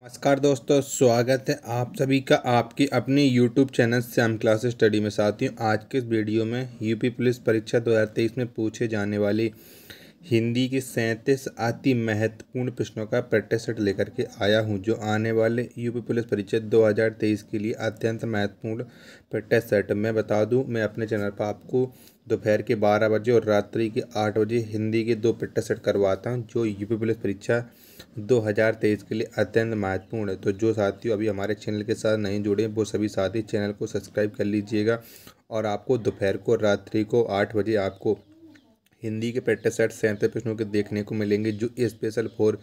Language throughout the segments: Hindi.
नमस्कार दोस्तों, स्वागत है आप सभी का आपकी अपनी YouTube channel Shyam classes study में। साथियों, आज के इस वीडियो में यूपी पुलिस परीक्षा 2023 में पूछे जाने वाली हिंदी के 37 अति महत्वपूर्ण प्रश्नों का प्रैक्टिस सेट लेकर के आया हूं, जो आने वाले यूपी पुलिस परीक्षा 2023 के लिए अत्यंत महत्वपूर्ण प्रैक्टिस सेट। मैं बता दूं, मैं अपने चैनल पर आपको दोपहर के 12 बजे और रात्रि के 8 बजे हिंदी के 2 प्रैक्टिस सेट करवाता हूं, जो यूपी पुलिस परीक्षा 2023 के लिए अत्यंत महत्वपूर्ण है। तो जो साथियों अभी हमारे चैनल के साथ नहीं जुड़े, वो सभी साथी चैनल को सब्सक्राइब कर लीजिएगा। और आपको दोपहर को रात्रि को 8 बजे आपको हिंदी के प्रैक्टिस सेट 37 प्रश्नों के देखने को मिलेंगे, जो special for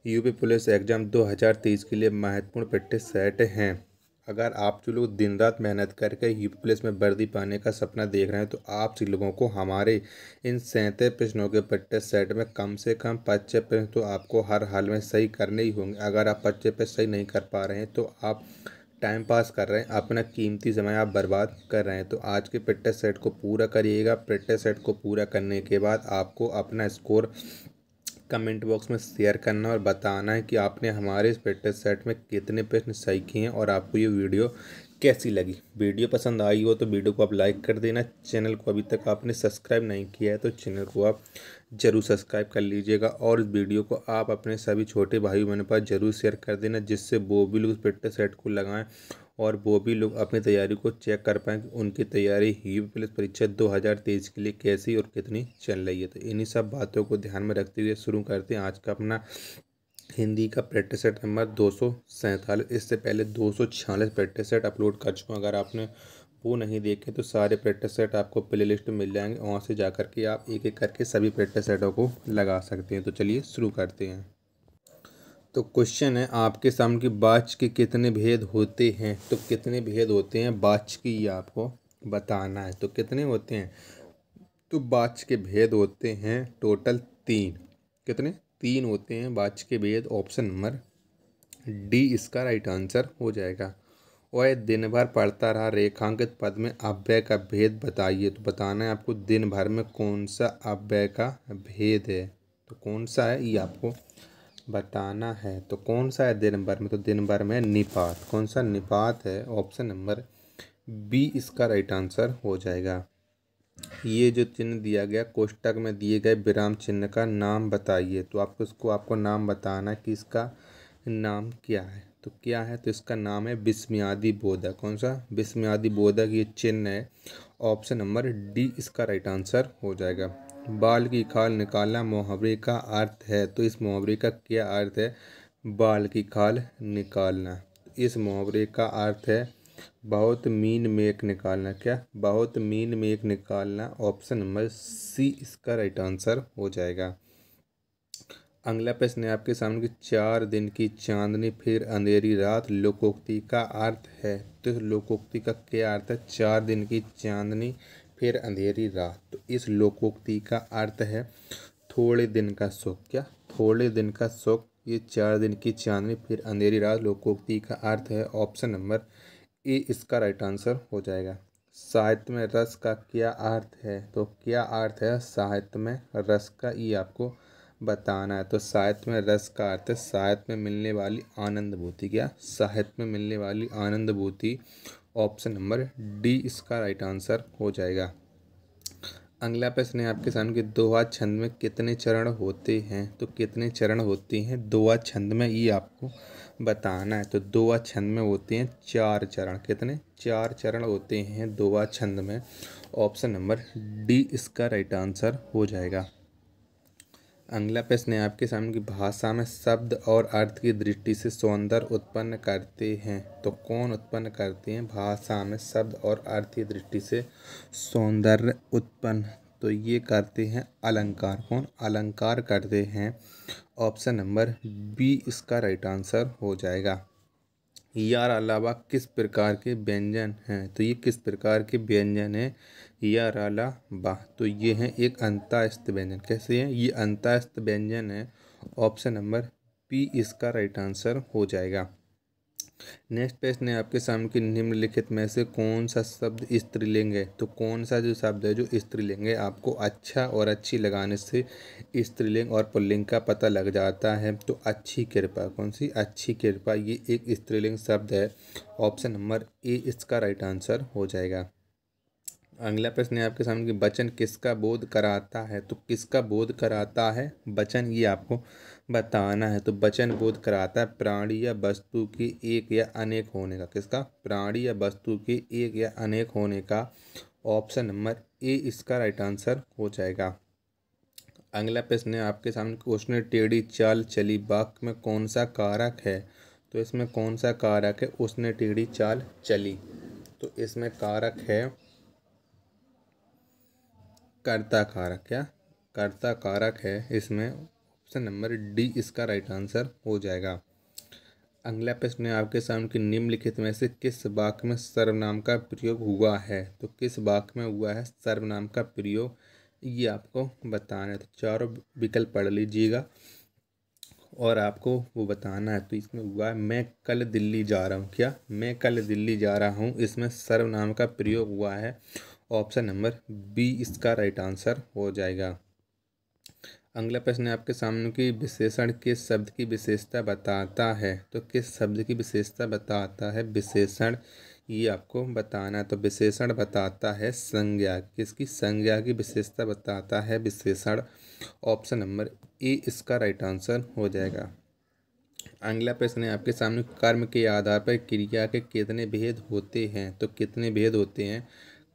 UP police exam 2023 के लिए महत्वपूर्ण प्रैक्टिस सेट हैं। अगर आप जो लोग दिन रात मेहनत करके यूपी पुलिस में वर्दी पाने का सपना देख रहे हैं, तो आप सभी लोगों को हमारे इन 37 प्रश्नों के प्रैक्टिस सेट में कम से कम 25 प्रश्न तो आपको हर हाल में सही करने ही होंगे। अगर आप 25 प्रश्न सही नहीं कर पा रहे हैं, तो आप टाइम पास कर रहे हैं, अपना कीमती समय आप बर्बाद कर रहे हैं। तो आज के प्रैक्टिस सेट को पूरा करिएगा। प्रैक्टिस सेट को पूरा करने के बाद आपको अपना स्कोर कमेंट बॉक्स में शेयर करना और बताना है कि आपने हमारे इस प्रैक्टिस सेट में कितने प्रश्न सही किए हैं और आपको ये वीडियो कैसी लगी। वीडियो पसंद आई हो तो वीडियो को आप लाइक कर देना। चैनल को अभी तक आपने सब्सक्राइब नहीं किया है तो चैनल को आप ज़रूर सब्सक्राइब कर लीजिएगा, और इस वीडियो को आप अपने सभी छोटे भाई बहनों के पास ज़रूर शेयर कर देना, जिससे वो भी लोग इस प्रैक्टिस सेट को लगाएं और वो भी लोग अपनी तैयारी को चेक कर पाएँ कि उनकी तैयारी यूपी पुलिस परीक्षा 2023 के लिए कैसी और कितनी चल रही है। तो इन्हीं सब बातों को ध्यान में रखते हुए शुरू करते हैं आज का अपना हिंदी का प्रैक्टिस सेट नंबर 247। इससे पहले 246 प्रैक्टिस सेट अपलोड कर चुका हूँ। अगर आपने वो नहीं देखे तो सारे प्रैक्टिस सेट आपको प्ले लिस्ट में मिल जाएंगे, वहाँ से जा कर के आप एक एक करके सभी प्रैक्टिस सेटों को लगा सकते हैं। तो चलिए शुरू करते हैं। तो क्वेश्चन है आपके सामने कि वाच्य के कितने भेद होते हैं। तो कितने भेद होते हैं वाच्य की, ये आपको बताना है। तो कितने होते हैं, तो वाच्य के भेद होते हैं टोटल 3। कितने? 3 होते हैं वाच्य के भेद। ऑप्शन नंबर डी इसका राइट आंसर हो जाएगा। वह दिन भर पढ़ता रहा, रेखांकित पद में अव्यय का भेद बताइए। तो बताना है आपको दिन भर में कौन सा अव्यय का भेद है। तो कौन सा है ये आपको बताना है। तो कौन सा है दिन भर में? तो दिन भर में निपात। कौन सा? निपात है। ऑप्शन नंबर बी इसका राइट आंसर हो जाएगा। ये जो चिन्ह दिया गया कोष्टक में दिए गए विराम चिन्ह का नाम बताइए। तो आपको नाम बताना है कि इसका नाम क्या है। तो क्या है? तो इसका नाम है विस्मयादि बोधक। कौन सा? विस्मयादि बोधक ये चिन्ह है। ऑप्शन नंबर डी इसका राइट आंसर हो जाएगा। बाल की खाल निकालना मुहावरे का अर्थ है। तो इस मुहावरे का क्या अर्थ है? बाल की खाल निकालना। इस मुहावरे का अर्थ है बहुत मीन मेक निकालना। क्या? बहुत मीन मेक निकालना। ऑप्शन नंबर सी इसका राइट आंसर हो जाएगा। अगला प्रश्न है आपके सामने कि 4 दिन की चांदनी फिर अंधेरी रात लोकोक्ति का अर्थ है। तो इस लोकोक्ति का क्या अर्थ है? 4 दिन की चांदनी फिर अंधेरी रात। तो इस लोकोक्ति का अर्थ है थोड़े दिन का सुख। क्या? थोड़े दिन का सुख। ये 4 दिन की चांदनी फिर अंधेरी रात लोकोक्ति का अर्थ है। ऑप्शन नंबर ए इसका राइट आंसर हो जाएगा। साहित्य में रस का क्या अर्थ है? तो क्या अर्थ है साहित्य में रस का, ये आपको बताना है। तो साहित्य में रस का अर्थ है साहित्य में मिलने वाली आनंदभूति। क्या? साहित्य में मिलने वाली आनंदभूति। ऑप्शन नंबर डी इसका राइट आंसर हो जाएगा। अगला प्रश्न है आपके सामने कि दोहा छंद में कितने चरण होते हैं। तो कितने चरण होते हैं दोहा छंद में, ये आपको बताना है। तो दोहा छंद में होते हैं 4 चरण। कितने? 4 चरण होते हैं दोहा छंद में। ऑप्शन नंबर डी इसका राइट आंसर हो जाएगा। अगला प्रश्न है आपके सामने कि भाषा में शब्द और अर्थ की दृष्टि से सौंदर्य उत्पन्न करते हैं। तो कौन उत्पन्न करते हैं भाषा में शब्द और अर्थ की दृष्टि से सौंदर्य उत्पन्न? तो ये करते हैं अलंकार। कौन? अलंकार करते हैं। ऑप्शन नंबर बी इसका राइट आंसर हो जाएगा। यार अलावा किस प्रकार के व्यंजन हैं? तो ये किस प्रकार के व्यंजन हैं? यार अलावा, तो ये हैं एक अंतःस्थ व्यंजन। कैसे हैं? ये अंतःस्थ व्यंजन है। ऑप्शन नंबर बी इसका राइट आंसर हो जाएगा। नेक्स्ट प्रश्न है आपके सामने कि निम्नलिखित में से कौन सा शब्द स्त्रीलिंग है। तो कौन सा जो शब्द है जो स्त्रीलिंग है, आपको अच्छा और अच्छी लगाने से स्त्रीलिंग और पुल्लिंग का पता लग जाता है। तो अच्छी कृपा, कौन सी अच्छी कृपा, ये एक स्त्रीलिंग शब्द है। ऑप्शन नंबर ए इसका राइट आंसर हो जाएगा। अगला प्रश्न है आपके सामने कि वचन किसका बोध कराता है। तो किसका बोध कराता है वचन, ये आपको बताना है। तो वचन बोध कराता है प्राणी या वस्तु के एक या अनेक होने का। किसका? प्राणी या वस्तु के एक या अनेक होने का। ऑप्शन नंबर ए इसका राइट आंसर हो जाएगा। अगला प्रश्न है आपके सामने, उसने टेढ़ी चाल चली वाक्य में कौन सा कारक है। तो इसमें कौन सा कारक है उसने टेढ़ी चाल चली। तो इसमें कारक है कर्ता कारक। क्या? कर्ता कारक है इसमें। ऑप्शन नंबर डी इसका राइट आंसर हो जाएगा। अगला प्रश्न है आपके सामने कि निम्नलिखित में से किस वाक्य में सर्वनाम का प्रयोग हुआ है। तो किस वाक्य में हुआ है सर्वनाम का प्रयोग, ये आपको बताना है। तो चारों विकल्प पढ़ लीजिएगा और आपको वो बताना है। तो इसमें हुआ है मैं कल दिल्ली जा रहा हूँ। क्या? मैं कल दिल्ली जा रहा हूँ, इसमें सर्वनाम का प्रयोग हुआ है। ऑप्शन नंबर बी इसका राइट आंसर हो जाएगा। अगला प्रश्न है आपके सामने कि विशेषण किस शब्द की विशेषता बताता है। तो किस शब्द की विशेषता बताता है विशेषण, ये आपको बताना है। तो विशेषण बताता है संज्ञा। किसकी? संज्ञा की विशेषता बताता है विशेषण। ऑप्शन नंबर ए इसका राइट आंसर हो जाएगा। अगला प्रश्न है आपके सामने, कर्म के आधार पर क्रिया के कितने भेद होते हैं। तो कितने भेद होते हैं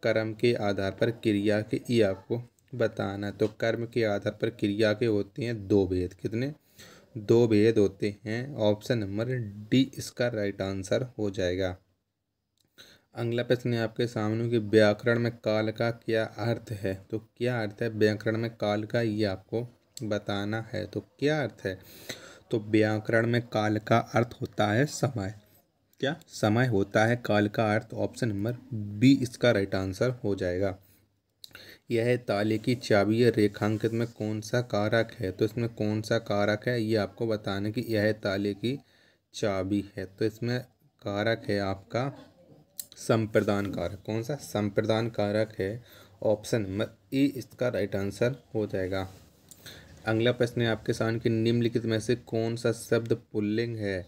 कर्म के आधार पर क्रिया के, ये आपको बताना है। तो कर्म के आधार पर क्रिया के होते हैं दो भेद। कितने? दो भेद होते हैं। ऑप्शन नंबर डी इसका राइट आंसर हो जाएगा। अगला प्रश्न है आपके सामने कि व्याकरण में काल का क्या अर्थ है। तो क्या अर्थ है व्याकरण में काल का, ये आपको बताना है। तो क्या अर्थ है? तो व्याकरण में काल का अर्थ होता है समय। क्या? समय होता है काल का अर्थ। ऑप्शन नंबर बी इसका राइट आंसर हो जाएगा। यह ताले की चाबी है रेखांकित में कौन सा कारक है। तो इसमें कौन सा कारक है, ये आपको बताना कि यह ताले की चाबी है। तो इसमें कारक है आपका संप्रदान कारक। कौन सा? संप्रदान कारक है। ऑप्शन नंबर ए इसका राइट आंसर हो जाएगा। अगला प्रश्न है आपके सामने कि निम्नलिखित में से कौन सा शब्द पुल्लिंग है।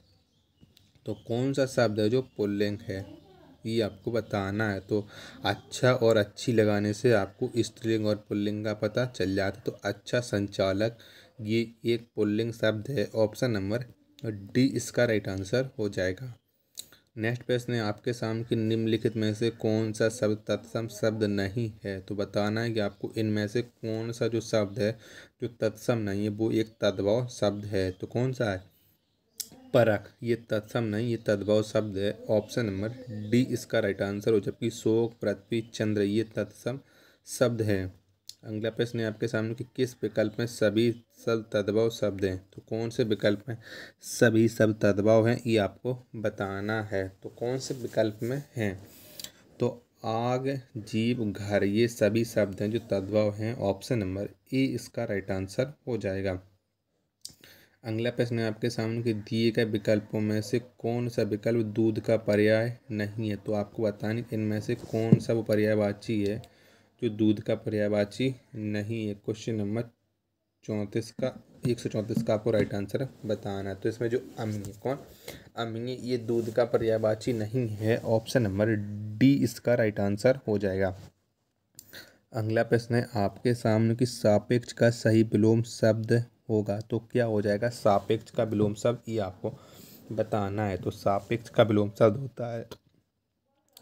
तो कौन सा शब्द है जो पुल्लिंग है, ये आपको बताना है। तो अच्छा और अच्छी लगाने से आपको स्त्रीलिंग और पुल्लिंग का पता चल जाता है। तो अच्छा संचालक, ये एक पुल्लिंग शब्द है। ऑप्शन नंबर डी इसका राइट आंसर हो जाएगा। नेक्स्ट प्रश्न है आपके सामने कि निम्नलिखित में से कौन सा शब्द तत्सम शब्द नहीं है। तो बताना है कि आपको इनमें से कौन सा जो शब्द है जो तत्सम नहीं है, वो एक तद्भव शब्द है। तो कौन सा है? परख, ये तत्सम नहीं, ये तद्भव शब्द है। ऑप्शन नंबर डी इसका राइट आंसर हो। जबकि शोक, पृथ्वी, चंद्र, ये तत्सम शब्द है। अगला प्रश्न है आपके सामने कि किस विकल्प में सभी शब्द तद्भव शब्द हैं। तो कौन से विकल्प में सभी शब्द तद्भव हैं, ये आपको बताना है। तो कौन से विकल्प में हैं? तो आग, जीव, घर, ये सभी शब्द हैं जो तद्भव हैं। ऑप्शन नंबर ए इसका राइट आंसर हो जाएगा। अगला प्रश्न है आपके सामने कि दिए गए विकल्पों में से कौन सा विकल्प दूध का पर्याय नहीं है। तो आपको बताना कि इनमें से कौन सा वो पर्यायवाची है जो दूध का पर्यायवाची नहीं है। क्वेश्चन नंबर 34 का 134 का आपको राइट आंसर बताना है। तो इसमें जो अम्नी, कौन? अम्नी, ये दूध का पर्यायवाची नहीं है। ऑप्शन नंबर डी इसका राइट आंसर हो जाएगा। अगला प्रश्न है आपके सामने कि सापेक्ष का सही विलोम शब्द होगा। तो क्या हो जाएगा सापेक्ष का विलोम शब्द, ये आपको बताना है। तो सापेक्ष का विलोम शब्द होता है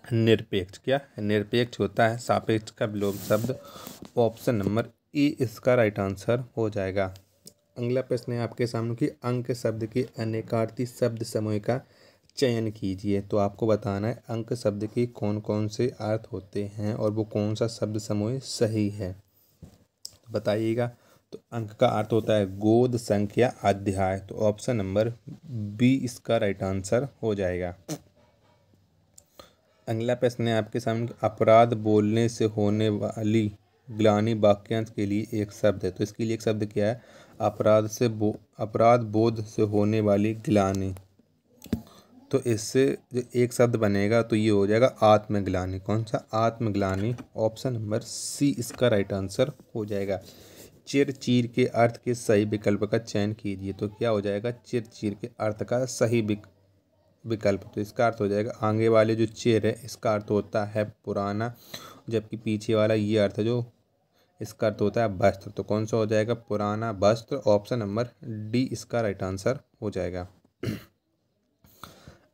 निरपेक्ष। क्या? निरपेक्ष होता है सापेक्ष का विलोम शब्द। ऑप्शन नंबर ए इसका राइट आंसर हो जाएगा। अगला प्रश्न है आपके सामने कि अंक शब्द के अनेकार्थी शब्द समूह का चयन कीजिए। तो आपको बताना है अंक शब्द के कौन कौन से अर्थ होते हैं और वो कौन सा शब्द समूह सही है, तो बताइएगा। तो अंक का अर्थ होता है गोद, संख्या, अध्याय। तो ऑप्शन नंबर बी इसका राइट आंसर हो जाएगा। अगला प्रश्न है आपके सामने, अपराध बोलने से होने वाली ग्लानि वाक्यांश के लिए एक शब्द है। तो इसके लिए एक शब्द क्या है? अपराध बोध से होने वाली ग्लानि। तो इससे जो एक शब्द बनेगा तो ये हो जाएगा आत्मग्लानि। कौन सा? आत्मग्लानि। ऑप्शन नंबर सी इसका राइट आंसर हो जाएगा। चिर चीर के अर्थ के सही विकल्प का चयन कीजिए। तो क्या हो जाएगा? चिर चीर के अर्थ का सही विकल्प। तो इसका अर्थ हो जाएगा आगे वाले जो चिर है इसका अर्थ होता है पुराना, जबकि पीछे वाला ये अर्थ जो इसका अर्थ होता है वस्त्र। तो कौन सा हो जाएगा? पुराना वस्त्र। ऑप्शन नंबर डी इसका राइट आंसर हो जाएगा।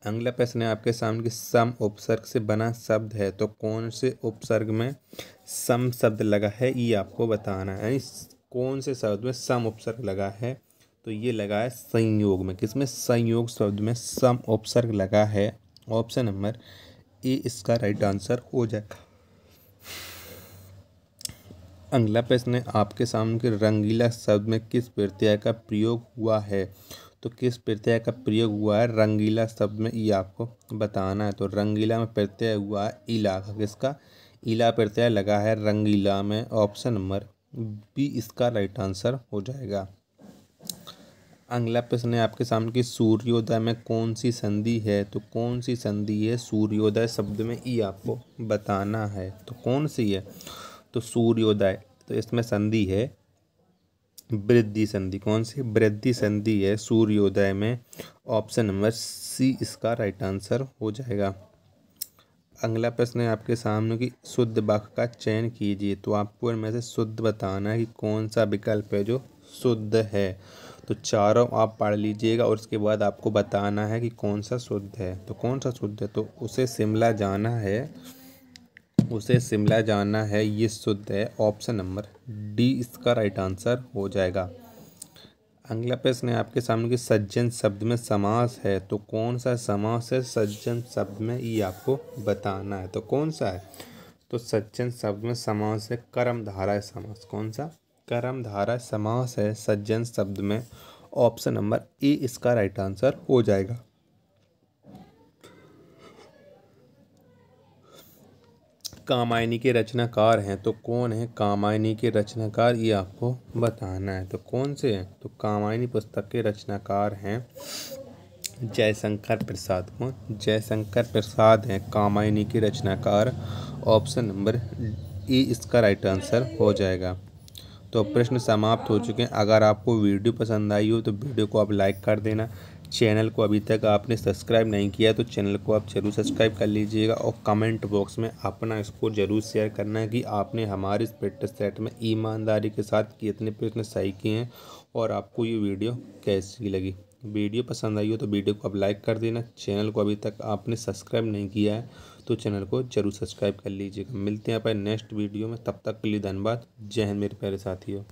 अगला प्रश्न है आपके सामने कि सम उपसर्ग से बना शब्द है तो कौन से उपसर्ग में सम शब्द लगा है, ये आपको बताना है। यानी कौन से शब्द में सम उपसर्ग लगा है? तो ये लगा है संयोग में। किसमें? संयोग शब्द में सम उपसर्ग लगा है। ऑप्शन नंबर ए इसका राइट आंसर हो जाएगा। अगला प्रश्न है आपके सामने कि रंगीला शब्द में किस प्रत्यय का प्रयोग हुआ है? तो किस प्रत्यय का प्रयोग हुआ है रंगीला शब्द में, ये आपको बताना है। तो रंगीला में प्रत्यय हुआ है इला का। किसका? इला प्रत्यय लगा है रंगीला में। ऑप्शन नंबर बी इसका राइट आंसर हो जाएगा। अगला प्रश्न है आपके सामने कि सूर्योदय में कौन सी संधि है? तो कौन सी संधि है सूर्योदय शब्द में, ये आपको बताना है। तो कौन सी है? तो सूर्योदय, तो इसमें संधि है वृद्धि संधि। कौन सी? वृद्धि संधि है सूर्योदय में। ऑप्शन नंबर सी इसका राइट आंसर हो जाएगा। अगला प्रश्न है आपके सामने कि शुद्ध वाक्य का चयन कीजिए। तो आपको इनमें से शुद्ध बताना है कि कौन सा विकल्प है जो शुद्ध है। तो चारों आप पढ़ लीजिएगा और उसके बाद आपको बताना है कि कौन सा शुद्ध है। तो कौन सा शुद्ध है? तो उसे शिमला जाना है, उसे शिमला जाना है, ये शुद्ध है। ऑप्शन नंबर डी इसका राइट आंसर हो जाएगा। अगला प्रश्न है आपके सामने कि सज्जन शब्द में समास है। तो कौन सा समास है सज्जन शब्द में, ये आपको बताना है। तो कौन सा है? तो सज्जन शब्द में समास है कर्मधारय समास। कौन सा? कर्मधारय समास है सज्जन शब्द में। ऑप्शन नंबर ए इसका राइट आंसर हो जाएगा। कामायनी के रचनाकार हैं तो कौन है कामायनी के रचनाकार, ये आपको बताना है। तो कौन से हैं? तो कामायनी पुस्तक के रचनाकार हैं जयशंकर प्रसाद। कौन? जयशंकर प्रसाद हैं कामायनी के रचनाकार। ऑप्शन नंबर ए इसका राइट आंसर हो जाएगा। तो प्रश्न समाप्त हो चुके हैं। अगर आपको वीडियो पसंद आई हो तो वीडियो को आप लाइक कर देना। चैनल को अभी तक आपने सब्सक्राइब नहीं किया तो चैनल को आप जरूर सब्सक्राइब कर लीजिएगा और कमेंट बॉक्स में अपना स्कोर जरूर शेयर करना है कि आपने हमारे इस प्रैक्टिस सेट में ईमानदारी के साथ कितने प्रश्न सही किए हैं और आपको ये वीडियो कैसी लगी। वीडियो पसंद आई हो तो वीडियो को आप लाइक कर देना। चैनल को अभी तक आपने सब्सक्राइब नहीं किया है तो चैनल को जरूर सब्सक्राइब कर लीजिएगा। मिलते हैं अपन नेक्स्ट वीडियो में, तब तक के लिए धन्यवाद। जय हिंद मेरे प्यारे साथियों।